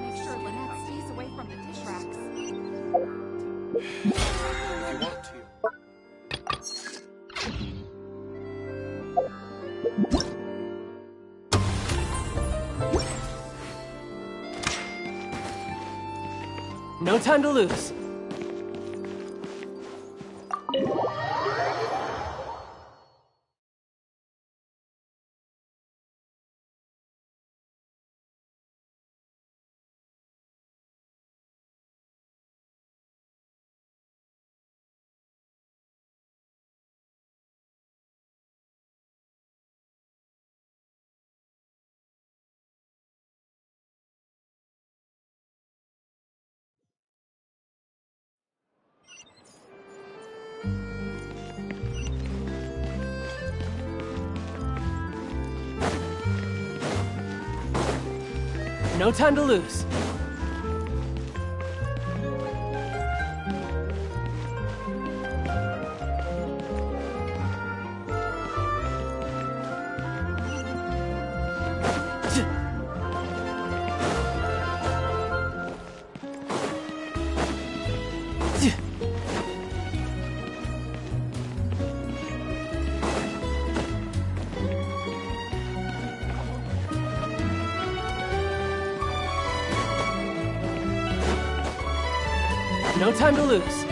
make sure Lynette stays away from the dish racks. If you want to. No time to lose. No time to lose. No time to lose.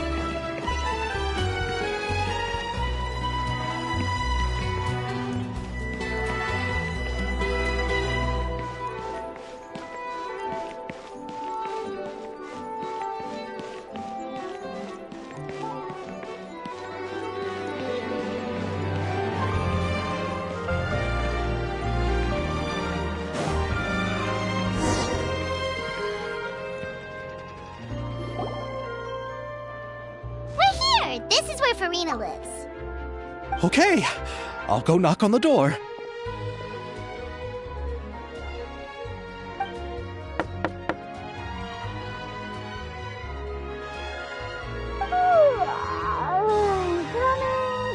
This is where Farina lives. Okay, I'll go knock on the door.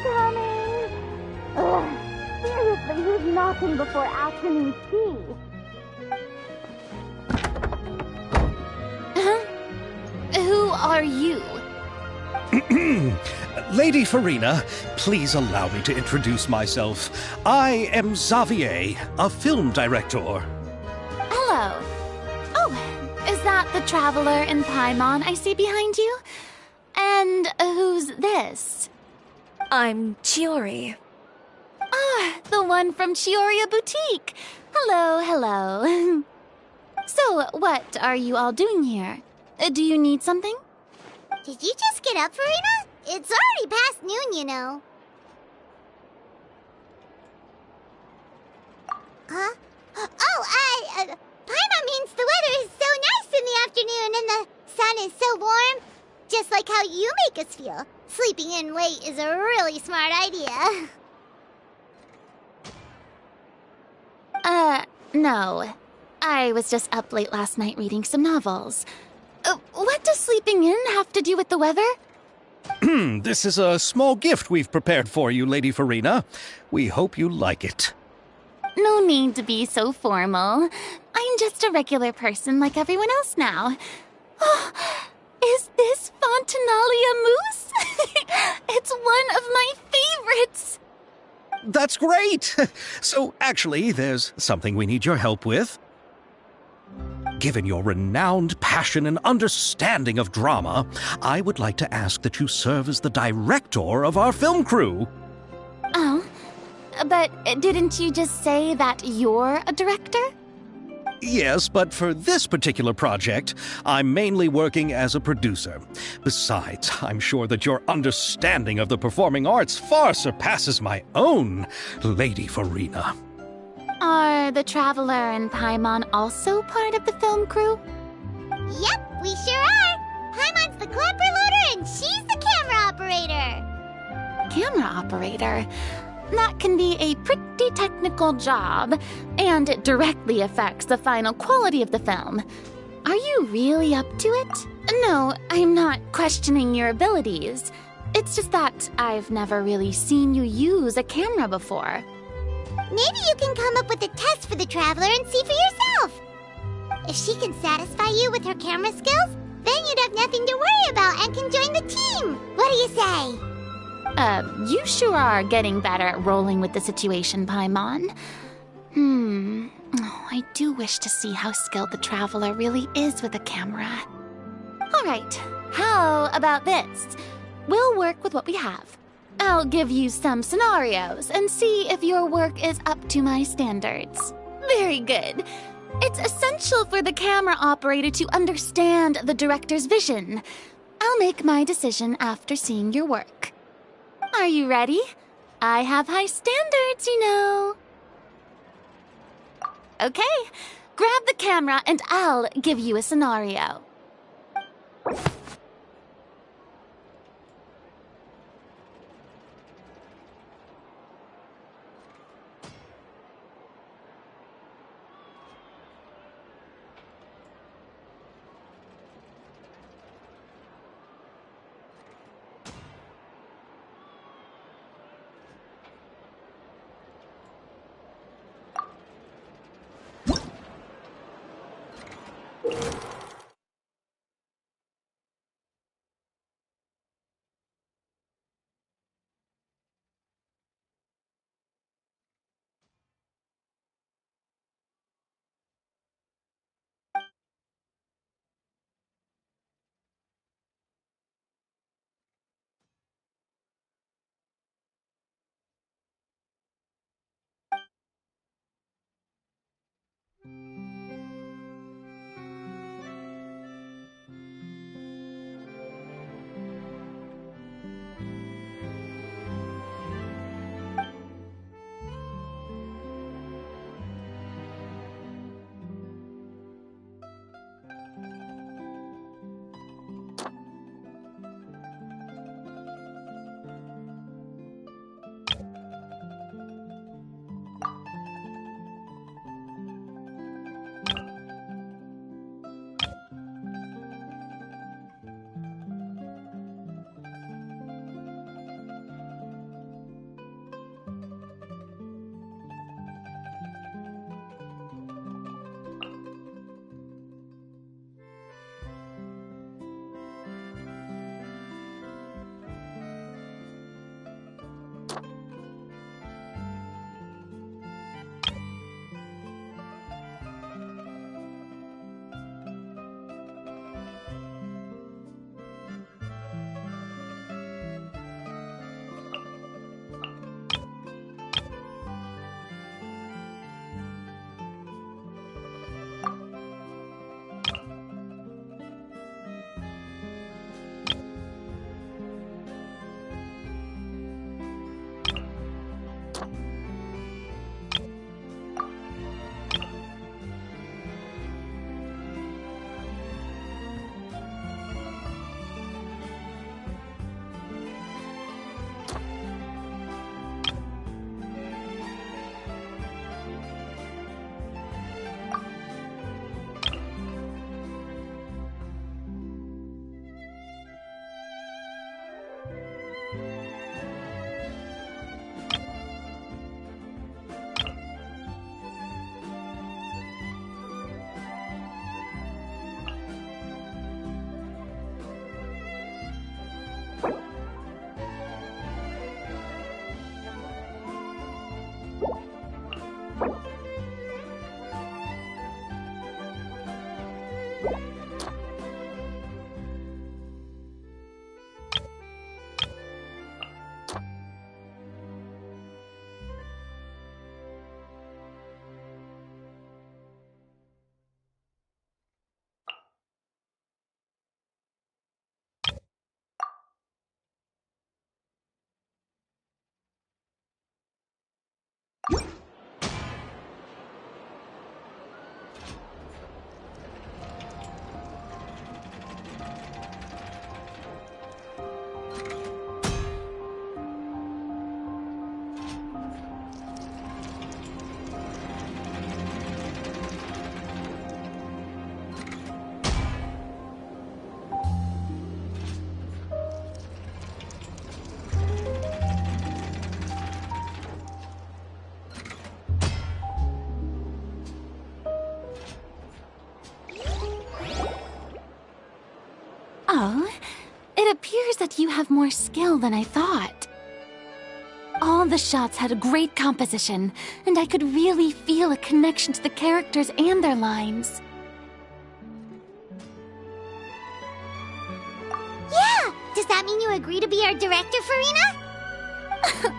Coming. Seriously, who's knocking before afternoon tea? Who are you? Lady Farina, please allow me to introduce myself. I am Xavier, a film director. Hello. Oh, is that the traveler in Paimon I see behind you? And who's this? I'm Chiori. Ah, the one from Chioria Boutique. Hello, hello. So, what are you all doing here? Do you need something? Did you just get up, Farina? It's already past noon, you know. Huh? Oh, Paimon means the weather is so nice in the afternoon and the sun is so warm. Just like how you make us feel. Sleeping in late is a really smart idea. No. I was just up late last night reading some novels. What does sleeping in have to do with the weather? This is a small gift we've prepared for you, Lady Farina. We hope you like it. No need to be so formal. I'm just a regular person like everyone else now. Oh, is this Fontinalia mousse? It's one of my favorites. That's great! So, actually, there's something we need your help with. Given your renowned passion and understanding of drama, I would like to ask that you serve as the director of our film crew. Oh, but didn't you just say that you're a director? Yes, but for this particular project, I'm mainly working as a producer. Besides, I'm sure that your understanding of the performing arts far surpasses my own, Lady Farina. Are the Traveler and Paimon also part of the film crew? Yep, we sure are. Paimon's the clapper loader and she's the camera operator. Camera operator? That can be a pretty technical job, and it directly affects the final quality of the film. Are you really up to it? No, I'm not questioning your abilities. It's just that I've never really seen you use a camera before. Maybe you can come up with a test for the Traveler and see for yourself. If she can satisfy you with her camera skills, then you'd have nothing to worry about and can join the team. What do you say? You sure are getting better at rolling with the situation, Paimon. Oh, I do wish to see how skilled the Traveler really is with a camera. Alright, how about this? We'll work with what we have. I'll give you some scenarios and see if your work is up to my standards. Very good. It's essential for the camera operator to understand the director's vision. I'll make my decision after seeing your work. Are you ready? I have high standards, you know. Okay, grab the camera and I'll give you a scenario. Oh, it appears that you have more skill than I thought. All the shots had a great composition, and I could really feel a connection to the characters and their lines. Yeah! Does that mean you agree to be our director, Farina?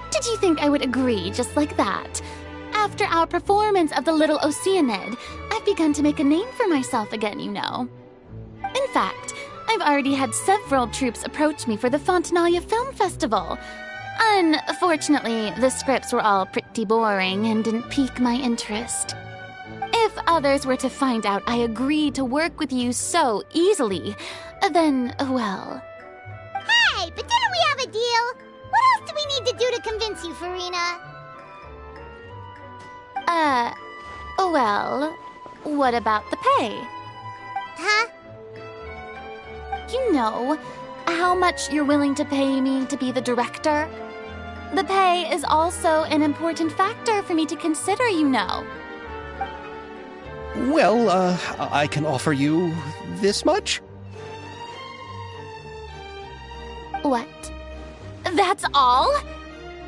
Did you think I would agree just like that? After our performance of The Little Oceanid, I've begun to make a name for myself again, you know. In fact, I've already had several troops approach me for the Fontanalia Film Festival. Unfortunately, the scripts were all pretty boring and didn't pique my interest. If others were to find out I agreed to work with you so easily, then, well... Hey, but didn't we have a deal? What else do we need to do to convince you, Farina? Well, what about the pay? Huh? You know, how much you're willing to pay me to be the director? The pay is also an important factor for me to consider, you know. Well, I can offer you this much? What? That's all?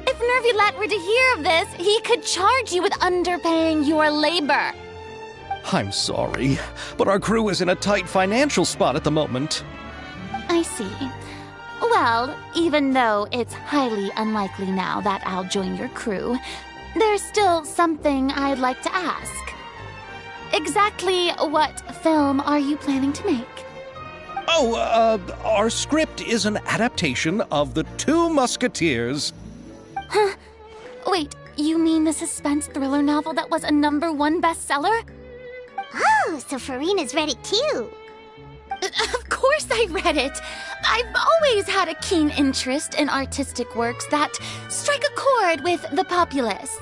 If Nervilat were to hear of this, he could charge you with underpaying your labor. I'm sorry, but our crew is in a tight financial spot at the moment. I see. Well, even though it's highly unlikely now that I'll join your crew, there's still something I'd like to ask. Exactly what film are you planning to make? Oh, our script is an adaptation of The Two Musketeers. Huh? Wait, you mean the suspense thriller novel that was a #1 bestseller? Oh, so Farina's read it too. Of course I read it. I've always had a keen interest in artistic works that strike a chord with the populace.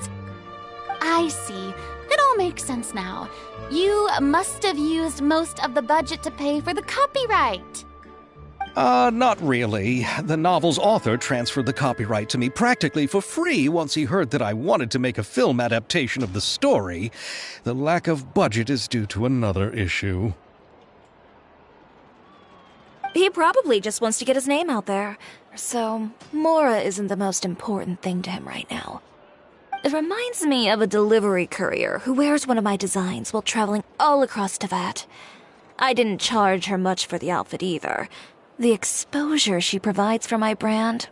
I see. It all makes sense now. You must have used most of the budget to pay for the copyright. Not really. The novel's author transferred the copyright to me practically for free once he heard that I wanted to make a film adaptation of the story. The lack of budget is due to another issue. He probably just wants to get his name out there. So, Mora isn't the most important thing to him right now. It reminds me of a delivery courier who wears one of my designs while traveling all across Teyvat. I didn't charge her much for the outfit either. The exposure she provides for my brand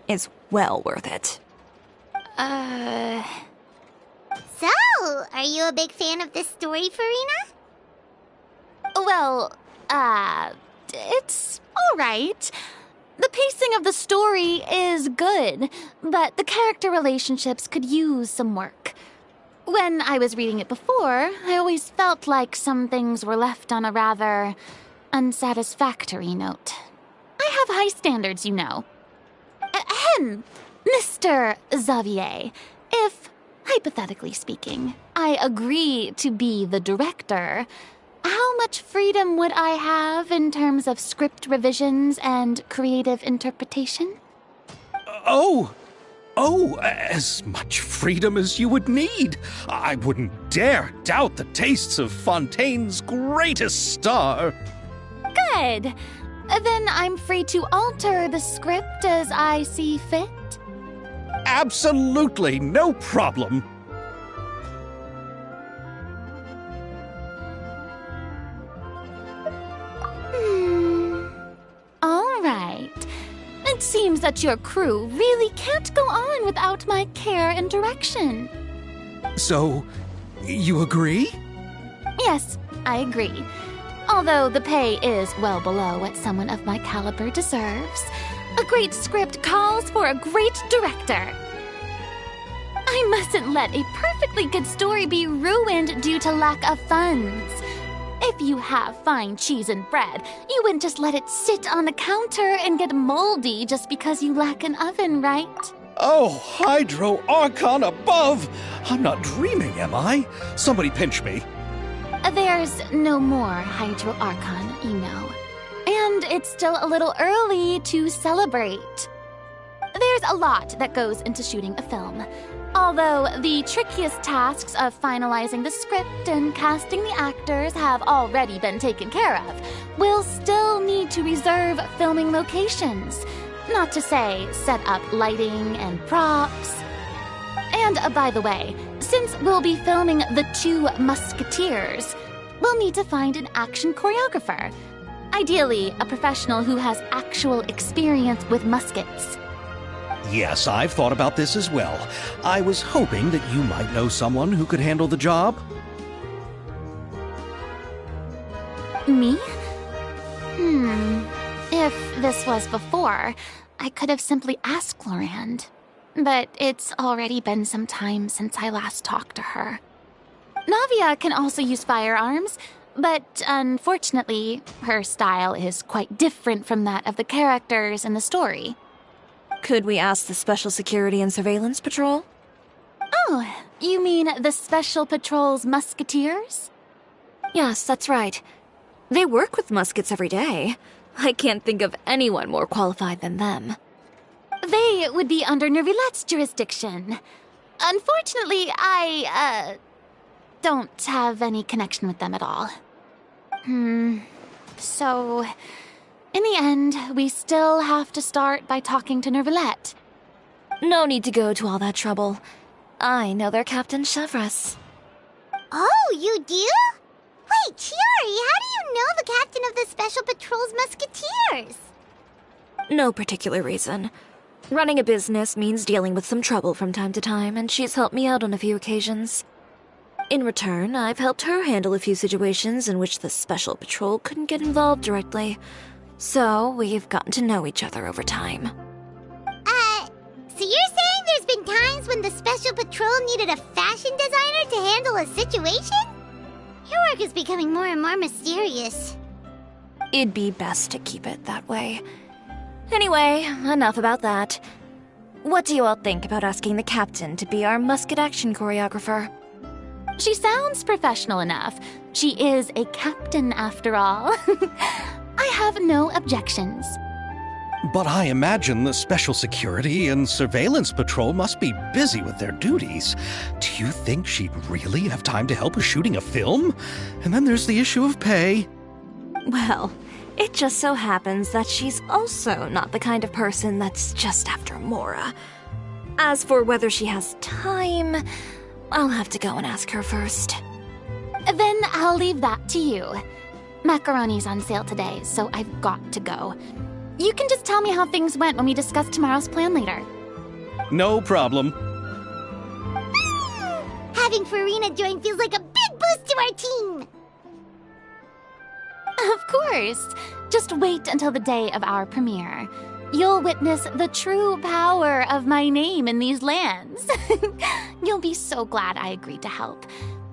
is well worth it. So, are you a big fan of this story, Farina? Well, it's all right. The pacing of the story is good, but the character relationships could use some work. When I was reading it before, I always felt like some things were left on a rather unsatisfactory note. I have high standards, you know. Ahem, Mr. Xavier, if, hypothetically speaking, I agree to be the director, how much freedom would I have in terms of script revisions and creative interpretation? As much freedom as you would need. I wouldn't dare doubt the tastes of Fontaine's greatest star. Good. Then I'm free to alter the script as I see fit. Absolutely, no problem. All right. It seems that your crew really can't go on without my care and direction. So, you agree? Yes, I agree. Although the pay is well below what someone of my caliber deserves, a great script calls for a great director. I mustn't let a perfectly good story be ruined due to lack of funds. If you have fine cheese and bread, you wouldn't just let it sit on the counter and get moldy just because you lack an oven, right? Oh, Hydro Archon above! I'm not dreaming, am I? Somebody pinch me. There's no more Hydro Archon, you know. And it's still a little early to celebrate. There's There's a lot that goes into shooting a film. Although the trickiest tasks of finalizing the script and casting the actors have already been taken care of, we'll still need to reserve filming locations. Not to say set up lighting and props. And by the way, since we'll be filming The Two Musketeers, we'll need to find an action choreographer. Ideally, a professional who has actual experience with muskets. Yes, I've thought about this as well. I was hoping that you might know someone who could handle the job. Me? If this was before, I could have simply asked Glorand. But it's already been some time since I last talked to her. Navia can also use firearms, but unfortunately, her style is quite different from that of the characters in the story. Could we ask the Special Security and Surveillance Patrol? Oh, you mean the Special Patrol's musketeers? Yes, that's right. They work with muskets every day. I can't think of anyone more qualified than them. They would be under Nervilette's jurisdiction. Unfortunately, I don't have any connection with them at all. So, in the end, we still have to start by talking to Nervilette. No need to go to all that trouble. I know their Captain Chevreuse. Oh, you do? Wait, Chiori, how do you know the captain of the Special Patrol's Musketeers? No particular reason. Running a business means dealing with some trouble from time to time, and she's helped me out on a few occasions. In return, I've helped her handle a few situations in which the Special Patrol couldn't get involved directly. So, we've gotten to know each other over time. So you're saying there's been times when the Special Patrol needed a fashion designer to handle a situation? Your work is becoming more and more mysterious. It'd be best to keep it that way. Anyway, enough about that. What do you all think about asking the captain to be our musket action choreographer? She sounds professional enough. She is a captain after all. I have no objections. But I imagine the Special Security and Surveillance Patrol must be busy with their duties. Do you think she'd really have time to help with shooting a film? And then there's the issue of pay. Well, it just so happens that she's also not the kind of person that's just after Mora. As for whether she has time, I'll have to go and ask her first. Then I'll leave that to you. Macaroni's on sale today, so I've got to go. You can just tell me how things went when we discuss tomorrow's plan later. No problem. Having Farina join feels like a big boost to our team. Of course. Just wait until the day of our premiere. You'll witness the true power of my name in these lands. You'll be so glad I agreed to help.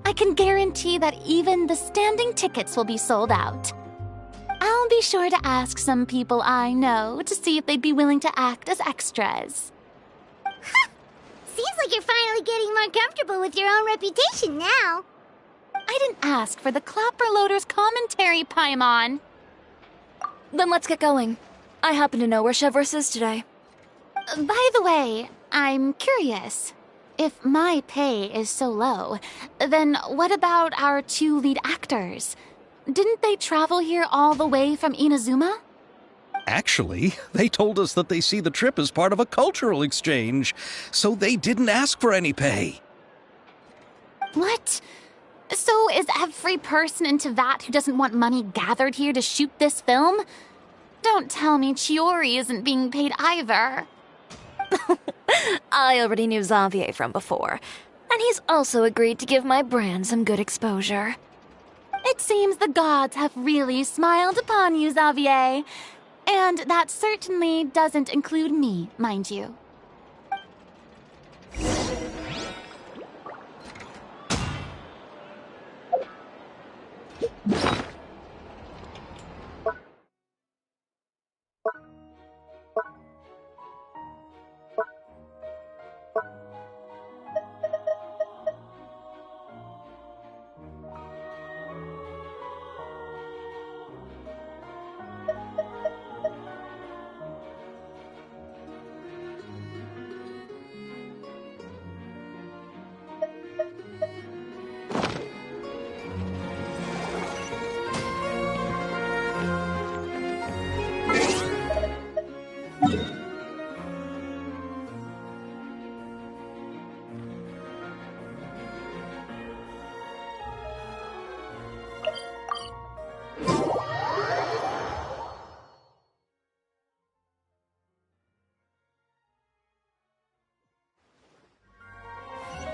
I can guarantee that even the standing tickets will be sold out. I'll be sure to ask some people I know to see if they'd be willing to act as extras. Seems like you're finally getting more comfortable with your own reputation now. I didn't ask for the Clapper Loader's commentary, Paimon. Then let's get going. I happen to know where Chevreuse is today. By the way, I'm curious. If my pay is so low, then what about our two lead actors? Didn't they travel here all the way from Inazuma? Actually, they told us that they see the trip as part of a cultural exchange, so they didn't ask for any pay. What? So is every person in Tevat who doesn't want money gathered here to shoot this film? Don't tell me Chiori isn't being paid either. I already knew Xavier from before, and he's also agreed to give my brand some good exposure. It seems the gods have really smiled upon you, Xavier. And that certainly doesn't include me, mind you.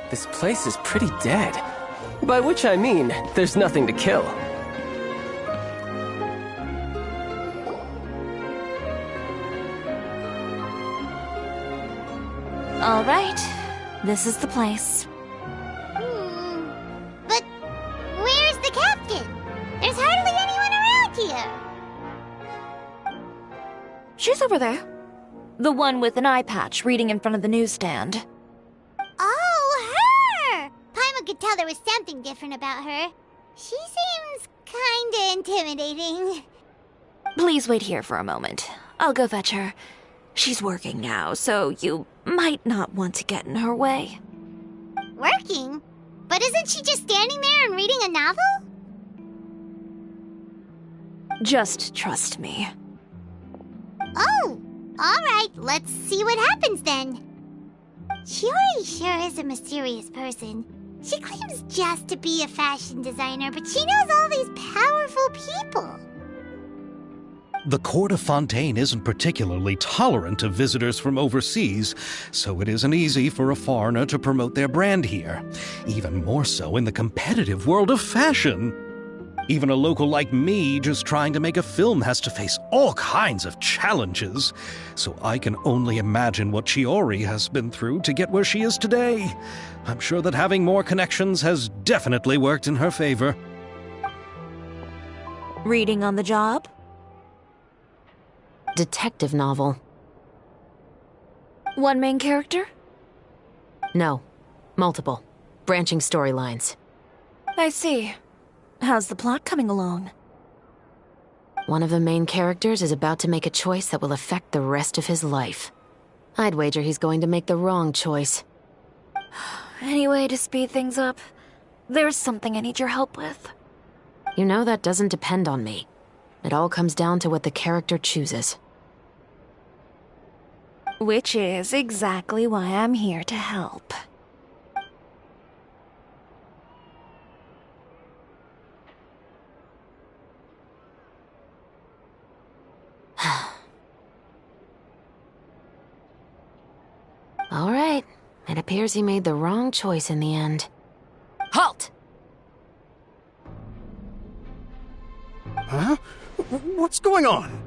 This place is pretty dead. By which I mean, there's nothing to kill. All right, this is the place. But where's the captain? There's hardly anyone around here. She's over there. The one with an eye patch reading in front of the newsstand. Oh, her! Paimon could tell there was something different about her. She seems kinda intimidating. Please wait here for a moment. I'll go fetch her. She's working now, so you might not want to get in her way. Working? But isn't she just standing there and reading a novel? Just trust me. Oh, alright, let's see what happens then. Chiori sure is a mysterious person. She claims just to be a fashion designer, but she knows all these powerful people. The court of Fontaine isn't particularly tolerant of visitors from overseas, so it isn't easy for a foreigner to promote their brand here. Even more so in the competitive world of fashion. Even a local like me just trying to make a film has to face all kinds of challenges. So I can only imagine what Chiori has been through to get where she is today. I'm sure that having more connections has definitely worked in her favor. Reading on the job? Detective novel. One main character? No. Multiple. Branching storylines. I see. How's the plot coming along? One of the main characters is about to make a choice that will affect the rest of his life. I'd wager he's going to make the wrong choice. Any way to speed things up? There's something I need your help with. You know that doesn't depend on me. It all comes down to what the character chooses. Which is exactly why I'm here to help. All right. It appears he made the wrong choice in the end. Halt! Huh? What's going on?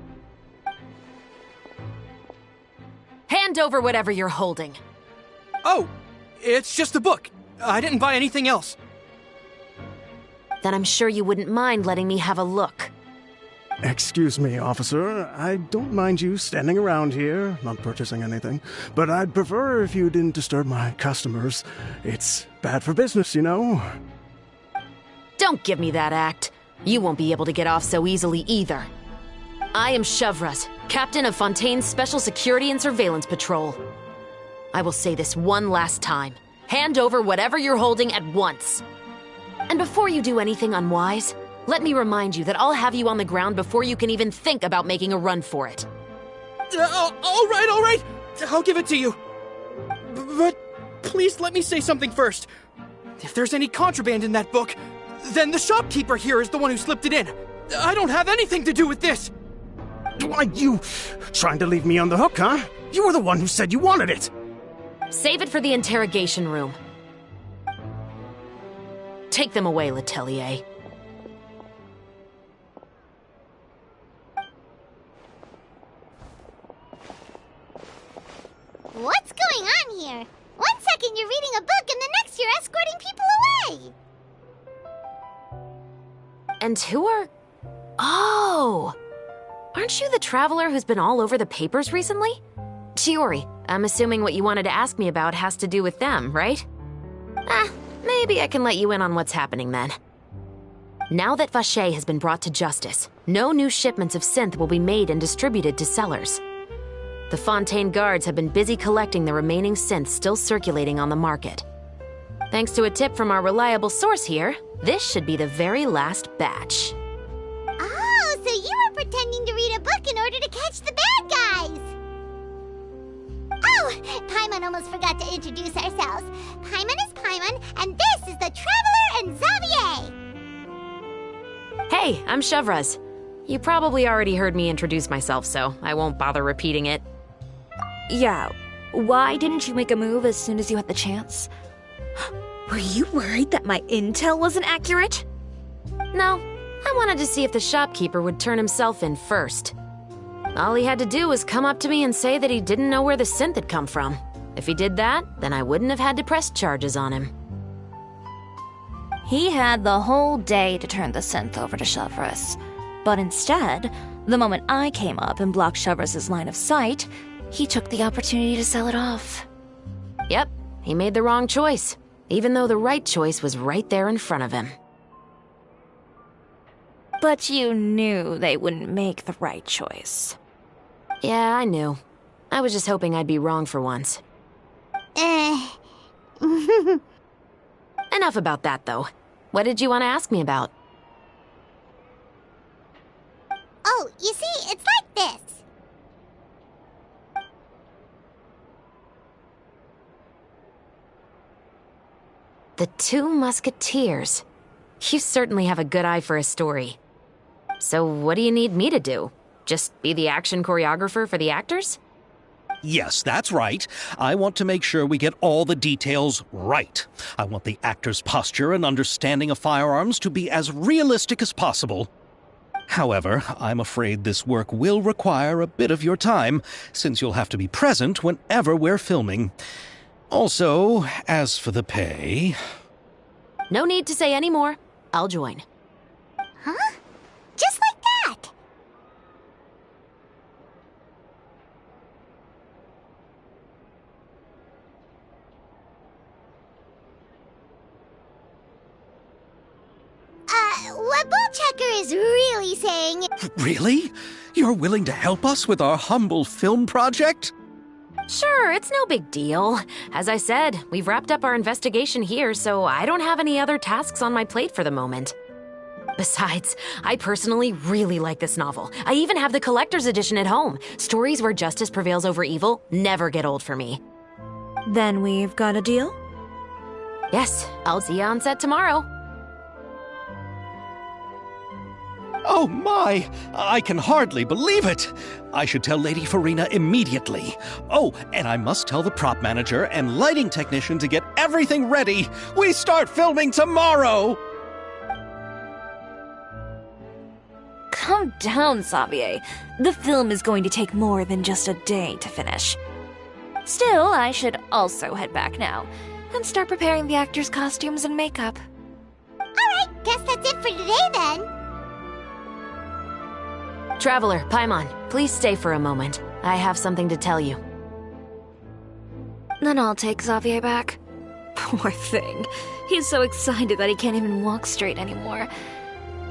Hand over whatever you're holding. Oh, it's just a book. I didn't buy anything else. Then I'm sure you wouldn't mind letting me have a look. Excuse me, officer. I don't mind you standing around here, not purchasing anything, but I'd prefer if you didn't disturb my customers. It's bad for business, you know. Don't give me that act. You won't be able to get off so easily either. I am Chevraz, captain of Fontaine's Special Security and Surveillance Patrol. I will say this one last time. Hand over whatever you're holding at once. And before you do anything unwise, let me remind you that I'll have you on the ground before you can even think about making a run for it. All right. I'll give it to you. But please let me say something first. If there's any contraband in that book, then the shopkeeper here is the one who slipped it in. I don't have anything to do with this. Why, you trying to leave me on the hook, huh? You were the one who said you wanted it. Save it for the interrogation room. Take them away, Letelier. What's going on here? 1 second you're reading a book and the next you're escorting people away. And who are... Oh! Aren't you the traveler who's been all over the papers recently? Chiori, I'm assuming what you wanted to ask me about has to do with them, right? Maybe I can let you in on what's happening then. Now that Vacher has been brought to justice, no new shipments of synth will be made and distributed to sellers. The Fontaine guards have been busy collecting the remaining synths still circulating on the market. Thanks to a tip from our reliable source here, this should be the very last batch. Oh, so you were pretending to read a book in order to catch the bad guys. Oh, Paimon almost forgot to introduce ourselves. Paimon is Paimon, and this is the Traveler and Xavier. Hey, I'm Chevraz. You probably already heard me introduce myself, so I won't bother repeating it. Yeah, why didn't you make a move as soon as you had the chance? Were you worried that my intel wasn't accurate? No, I wanted to see if the shopkeeper would turn himself in first. All he had to do was come up to me and say that he didn't know where the synth had come from. If he did that, then I wouldn't have had to press charges on him. He had the whole day to turn the synth over to Chevreuse. But instead, the moment I came up and blocked Chevreuse's line of sight, he took the opportunity to sell it off. Yep, he made the wrong choice, even though the right choice was right there in front of him. But you knew they wouldn't make the right choice. Yeah, I knew. I was just hoping I'd be wrong for once. Enough about that, though. What did you want to ask me about? Oh, you see, it's like this. The Two Musketeers. You certainly have a good eye for a story. So what do you need me to do? Just be the action choreographer for the actors? Yes, that's right. I want to make sure we get all the details right. I want the actor's posture and understanding of firearms to be as realistic as possible. However, I'm afraid this work will require a bit of your time, since you'll have to be present whenever we're filming. Also, as for the pay... No need to say any more. I'll join. Huh? Just like that? What Bullchecker is really saying... Really? You're willing to help us with our humble film project? Sure, it's no big deal. As I said, we've wrapped up our investigation here, so I don't have any other tasks on my plate for the moment. Besides, I personally really like this novel. I even have the collector's edition at home. Stories where justice prevails over evil never get old for me. Then we've got a deal? Yes, I'll see you on set tomorrow. Oh my! I can hardly believe it! I should tell Lady Farina immediately. Oh, and I must tell the prop manager and lighting technician to get everything ready. We start filming tomorrow! Calm down, Xavier. The film is going to take more than just a day to finish. Still, I should also head back now and start preparing the actors' costumes and makeup. Alright, guess that's it for today then. Traveler, Paimon, please stay for a moment. I have something to tell you. Then I'll take Xavier back. Poor thing. He's so excited that he can't even walk straight anymore.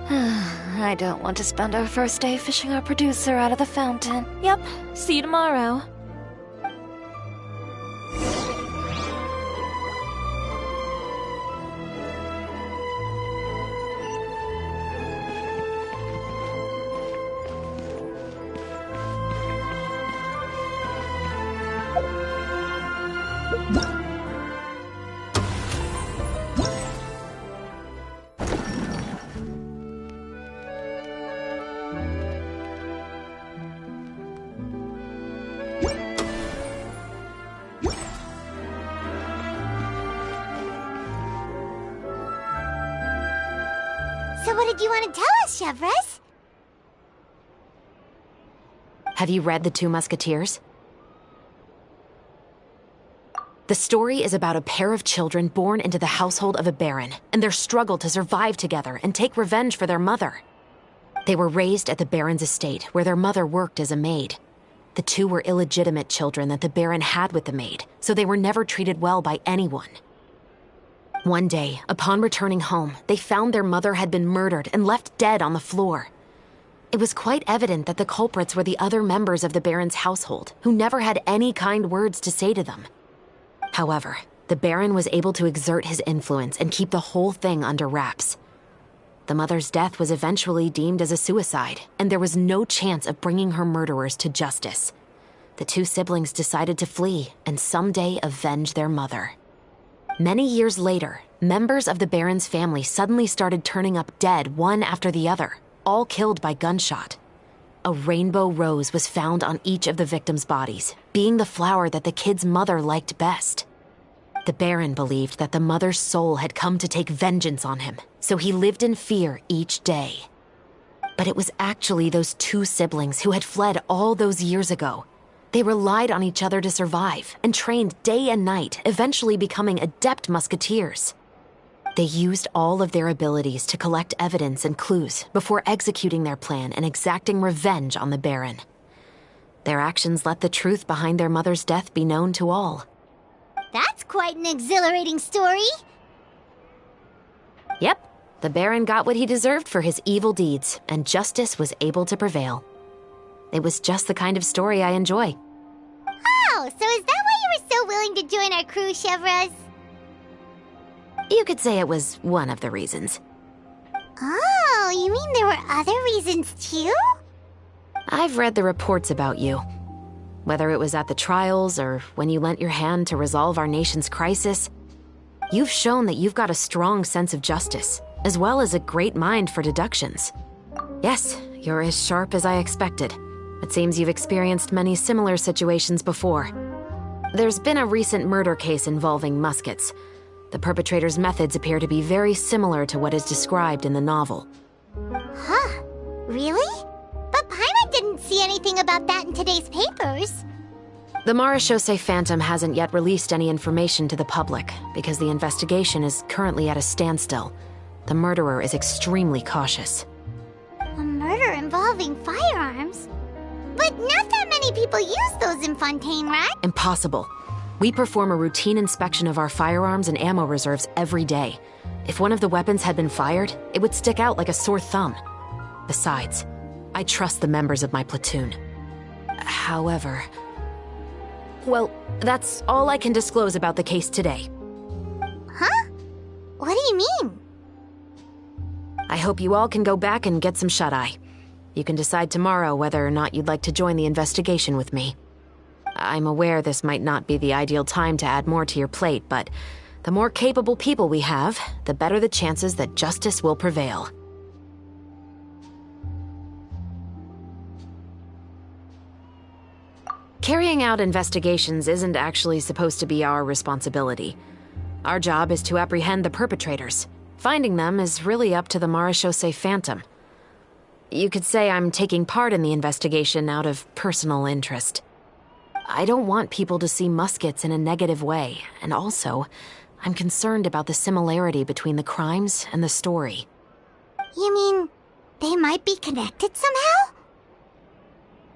I don't want to spend our first day fishing our producer out of the fountain. Yep, see you tomorrow. So what did you want to tell us, Chevreuse? Have you read The Two Musketeers? The story is about a pair of children born into the household of a baron and their struggle to survive together and take revenge for their mother. They were raised at the baron's estate, where their mother worked as a maid. The two were illegitimate children that the baron had with the maid, so they were never treated well by anyone. One day, upon returning home, they found their mother had been murdered and left dead on the floor. It was quite evident that the culprits were the other members of the baron's household, who never had any kind words to say to them. However, the baron was able to exert his influence and keep the whole thing under wraps. The mother's death was eventually deemed as a suicide, and there was no chance of bringing her murderers to justice. The two siblings decided to flee and someday avenge their mother. Many years later, members of the baron's family suddenly started turning up dead one after the other, all killed by gunshot. A rainbow rose was found on each of the victims' bodies, being the flower that the kid's mother liked best. The Baron believed that the mother's soul had come to take vengeance on him, so he lived in fear each day. But it was actually those two siblings who had fled all those years ago. They relied on each other to survive and trained day and night, eventually becoming adept musketeers. They used all of their abilities to collect evidence and clues before executing their plan and exacting revenge on the Baron. Their actions let the truth behind their mother's death be known to all. That's quite an exhilarating story. Yep, the Baron got what he deserved for his evil deeds, and justice was able to prevail. It was just the kind of story I enjoy. Oh, so is that why you were so willing to join our crew, Chevroz? You could say it was one of the reasons. Oh, you mean there were other reasons too? I've read the reports about you. Whether it was at the trials or when you lent your hand to resolve our nation's crisis, you've shown that you've got a strong sense of justice, as well as a great mind for deductions. Yes, you're as sharp as I expected. It seems you've experienced many similar situations before. There's been a recent murder case involving muskets. The perpetrator's methods appear to be very similar to what is described in the novel. Huh? Really? But Paimon didn't see anything about that in today's papers. The Marechaussee Phantom hasn't yet released any information to the public because the investigation is currently at a standstill. The murderer is extremely cautious. A murder involving firearms? But not that many people use those in Fontaine, right? Impossible. We perform a routine inspection of our firearms and ammo reserves every day. If one of the weapons had been fired, it would stick out like a sore thumb. Besides, I trust the members of my platoon. However... well, that's all I can disclose about the case today. Huh? What do you mean? I hope you all can go back and get some shut-eye. You can decide tomorrow whether or not you'd like to join the investigation with me. I'm aware this might not be the ideal time to add more to your plate, but the more capable people we have, the better the chances that justice will prevail. Carrying out investigations isn't actually supposed to be our responsibility. Our job is to apprehend the perpetrators. Finding them is really up to the Marechaussee Phantom. You could say I'm taking part in the investigation out of personal interest. I don't want people to see muskets in a negative way, and also, I'm concerned about the similarity between the crimes and the story. You mean they might be connected somehow?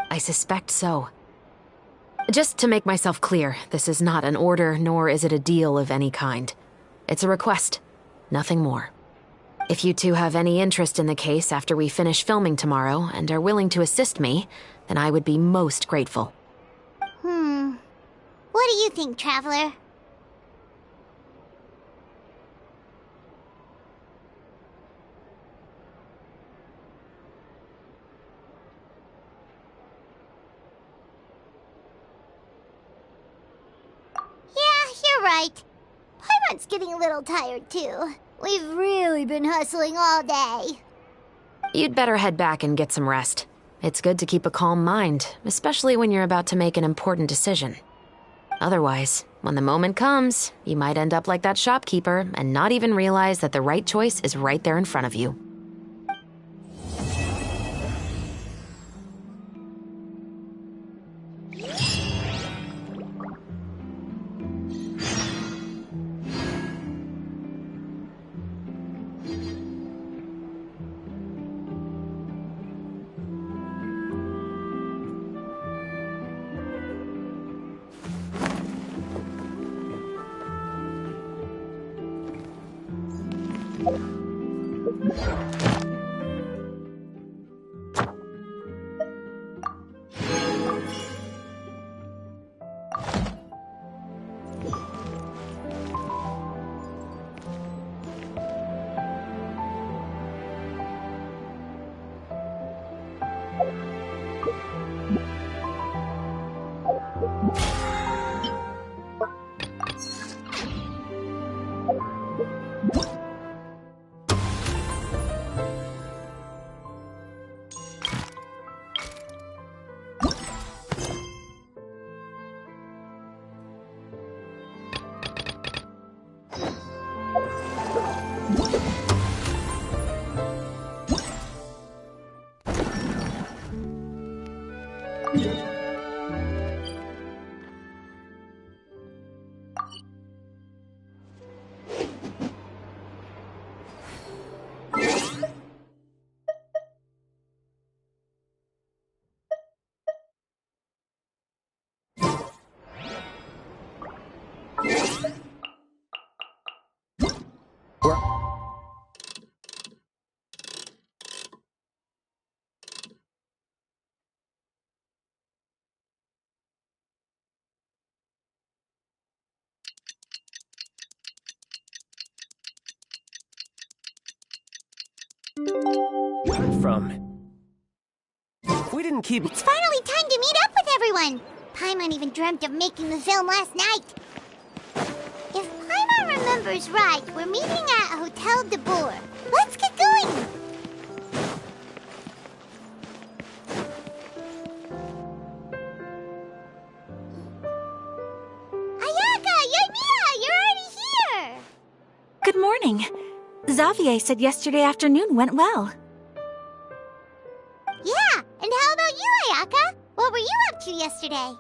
I suspect so. Just to make myself clear, this is not an order, nor is it a deal of any kind. It's a request, nothing more. If you two have any interest in the case after we finish filming tomorrow and are willing to assist me, then I would be most grateful. What do you think, Traveler? You're right. Paimon's getting a little tired, too. We've really been hustling all day. You'd better head back and get some rest. It's good to keep a calm mind, especially when you're about to make an important decision. Otherwise, when the moment comes, you might end up like that shopkeeper and not even realize that the right choice is right there in front of you. from. We didn't keep... It's finally time to meet up with everyone! Paimon even dreamt of making the film last night. If Paimon remembers right, we're meeting at Hotel de Boer. Let's get going! Ayaka! Yoimiya! You're already here! Good morning. Xavier said yesterday afternoon went well. Yeah, and how about you, Ayaka? What were you up to yesterday?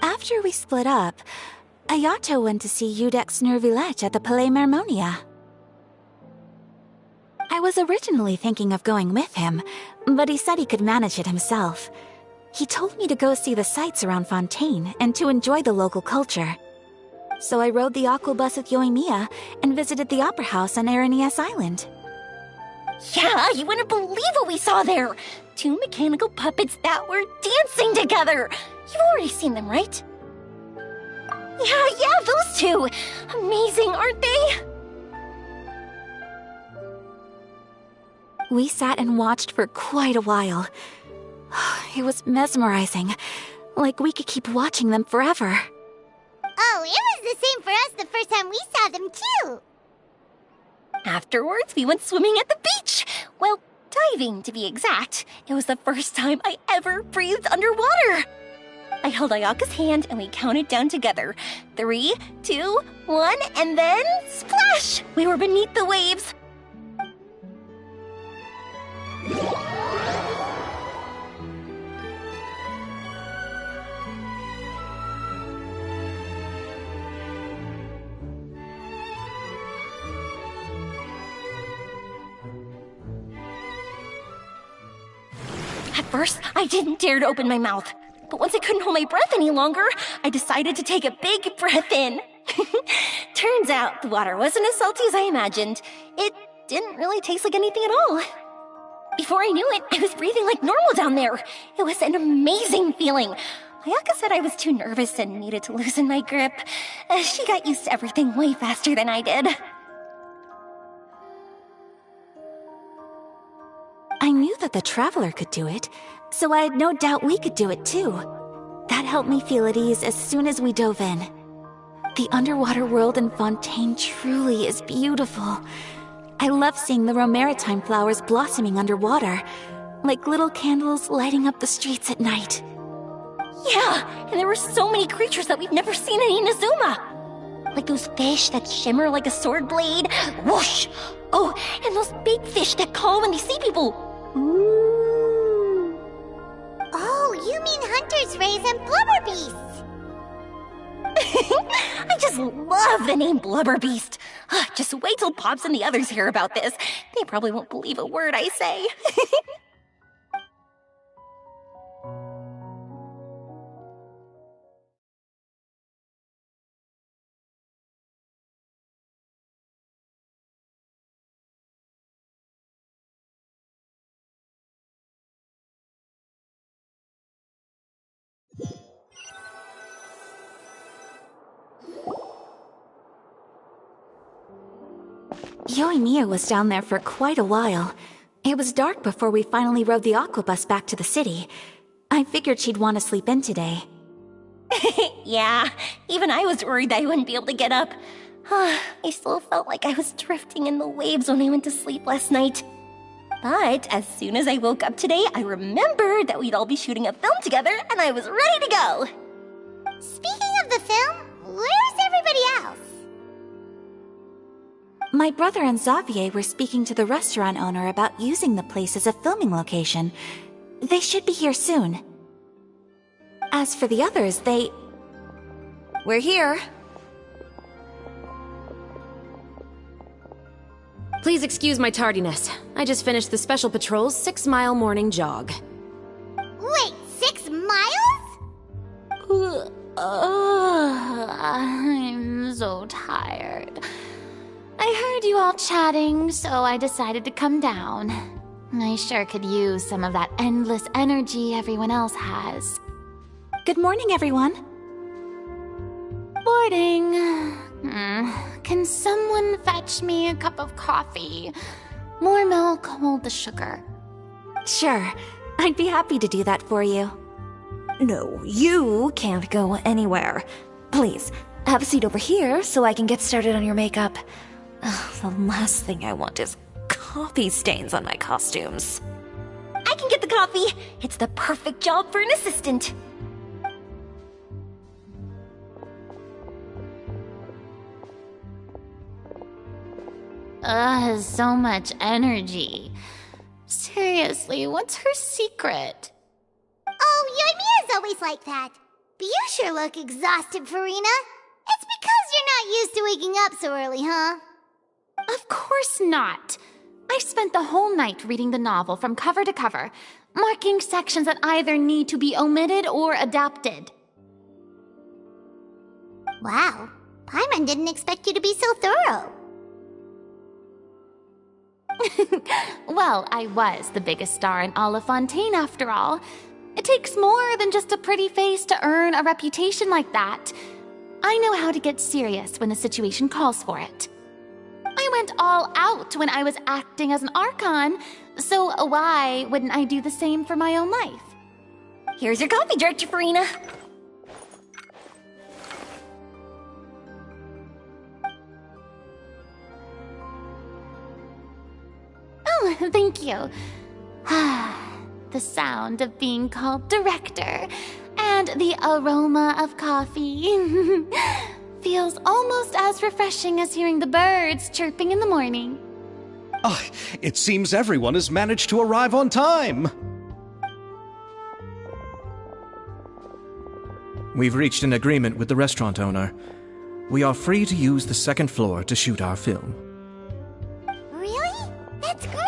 After we split up, Ayato went to see Udex Nervillette at the Palais Marmonia. I was originally thinking of going with him, but he said he could manage it himself. He told me to go see the sights around Fontaine and to enjoy the local culture. So I rode the aquabus with Yoimiya and visited the opera house on Aranias Island. Yeah, you wouldn't believe what we saw there! 2 mechanical puppets that were dancing together! You've already seen them, right? Yeah, those two! Amazing, aren't they? We sat and watched for quite a while. It was mesmerizing, like we could keep watching them forever. Oh, it was the same for us the first time we saw them, too! Afterwards, we went swimming at the beach! Well, diving, to be exact. It was the first time I ever breathed underwater! I held Ayaka's hand and we counted down together. 3, 2, 1, and then splash! We were beneath the waves. At first, I didn't dare to open my mouth. But once I couldn't hold my breath any longer, I decided to take a big breath in. Turns out the water wasn't as salty as I imagined. It didn't really taste like anything at all. Before I knew it, I was breathing like normal down there. It was an amazing feeling. Ayaka said I was too nervous and needed to loosen my grip. She got used to everything way faster than I did. I knew that the Traveler could do it, so I had no doubt we could do it too. That helped me feel at ease as soon as we dove in. The underwater world in Fontaine truly is beautiful. I love seeing the romaritime flowers blossoming underwater, like little candles lighting up the streets at night. Yeah, and there were so many creatures that we've never seen in Inazuma. Like those fish that shimmer like a sword blade. Whoosh! Oh, and those big fish that call when they see people. Ooh. Oh, you mean Hunter's Rays and Blubber Beasts. I just love the name Blubber Beast. Just wait till Pops and the others hear about this. They probably won't believe a word I say. Yoimiya was down there for quite a while. It was dark before we finally rode the aquabus back to the city. I figured she'd want to sleep in today. Yeah, even I was worried that I wouldn't be able to get up. I still felt like I was drifting in the waves when I went to sleep last night. But as soon as I woke up today, I remembered that we'd all be shooting a film together, and I was ready to go. Speaking of the film, where's everybody else? My brother and Xavier were speaking to the restaurant owner about using the place as a filming location. They should be here soon. As for the others, we're here. Please excuse my tardiness. I just finished the Special Patrol's 6-mile morning jog. Wait, 6 miles? I'm so tired. I heard you all chatting, so I decided to come down. I sure could use some of that endless energy everyone else has. Good morning, everyone. Morning. Can someone fetch me a cup of coffee? More milk, hold the sugar. Sure, I'd be happy to do that for you. No, you can't go anywhere. Please, have a seat over here so I can get started on your makeup. The last thing I want is coffee stains on my costumes. I can get the coffee. It's the perfect job for an assistant. So much energy. Seriously, what's her secret? Oh, Yoimiya's always like that. But you sure look exhausted, Farina. It's because you're not used to waking up so early, huh? Of course not. I spent the whole night reading the novel from cover to cover, marking sections that either need to be omitted or adapted. Wow, Paimon didn't expect you to be so thorough. Well, I was the biggest star in all of Fontaine after all. It takes more than just a pretty face to earn a reputation like that. I know how to get serious when the situation calls for it. I went all out when I was acting as an Archon, so why wouldn't I do the same for my own life? Here's your coffee, Director Farina. Oh, thank you. The sound of being called director and the aroma of coffee feels almost as refreshing as hearing the birds chirping in the morning. Oh, it seems everyone has managed to arrive on time. We've reached an agreement with the restaurant owner. We are free to use the second floor to shoot our film. Really? That's great!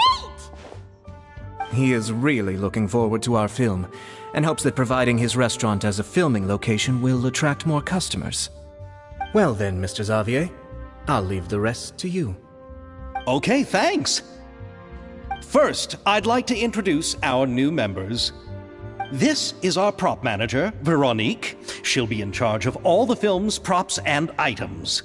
He is really looking forward to our film, and hopes that providing his restaurant as a filming location will attract more customers. Well then, Mr. Xavier, I'll leave the rest to you. Okay, thanks. First, I'd like to introduce our new members. This is our prop manager, Veronique. She'll be in charge of all the film's props and items.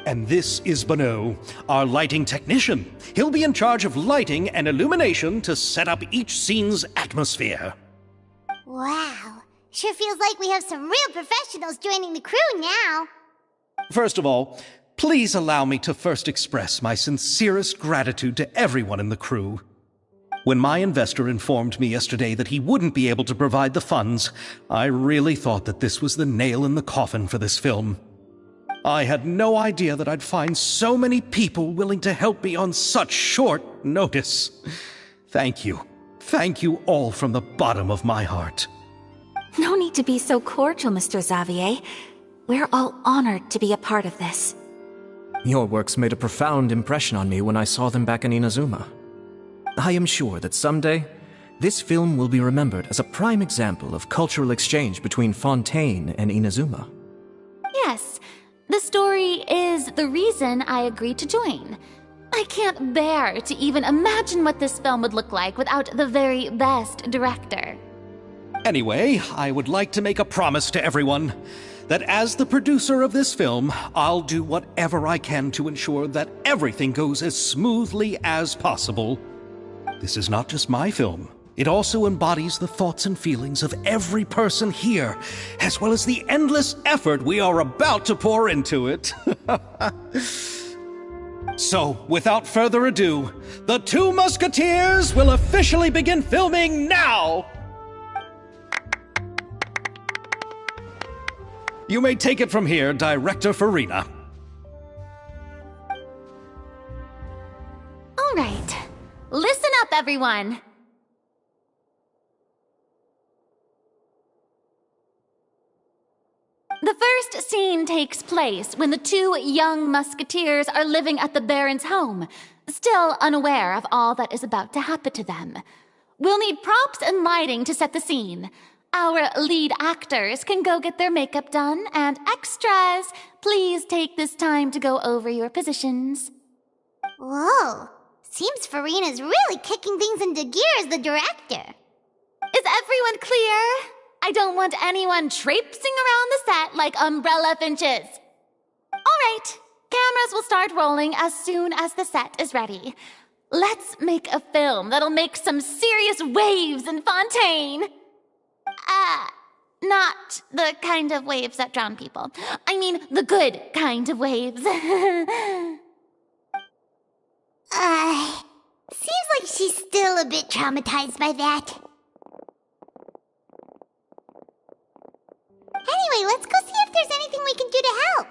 And this is Bonneau, our lighting technician. He'll be in charge of lighting and illumination to set up each scene's atmosphere. Wow, sure feels like we have some real professionals joining the crew now. First of all, please allow me to first express my sincerest gratitude to everyone in the crew. When my investor informed me yesterday that he wouldn't be able to provide the funds, I really thought that this was the nail in the coffin for this film. I had no idea that I'd find so many people willing to help me on such short notice. Thank you. Thank you all from the bottom of my heart. No need to be so cordial, Mr. Xavier. We're all honored to be a part of this. Your works made a profound impression on me when I saw them back in Inazuma. I am sure that someday, this film will be remembered as a prime example of cultural exchange between Fontaine and Inazuma. Yes, the story is the reason I agreed to join. I can't bear to even imagine what this film would look like without the very best director. Anyway, I would like to make a promise to everyone that as the producer of this film, I'll do whatever I can to ensure that everything goes as smoothly as possible. This is not just my film. It also embodies the thoughts and feelings of every person here, as well as the endless effort we are about to pour into it. So, without further ado, The Two Musketeers will officially begin filming now! You may take it from here, Director Farina. All right, listen up, everyone. The first scene takes place when the two young musketeers are living at the Baron's home, still unaware of all that is about to happen to them. We'll need props and lighting to set the scene. Our lead actors can go get their makeup done, and extras, please take this time to go over your positions. Whoa, seems Farina's really kicking things into gear as the director. Is everyone clear? I don't want anyone traipsing around the set like umbrella finches. All right, cameras will start rolling as soon as the set is ready. Let's make a film that'll make some serious waves in Fontaine. Not the kind of waves that drown people. I mean, the good kind of waves. Seems like she's still a bit traumatized by that. Anyway, let's go see if there's anything we can do to help.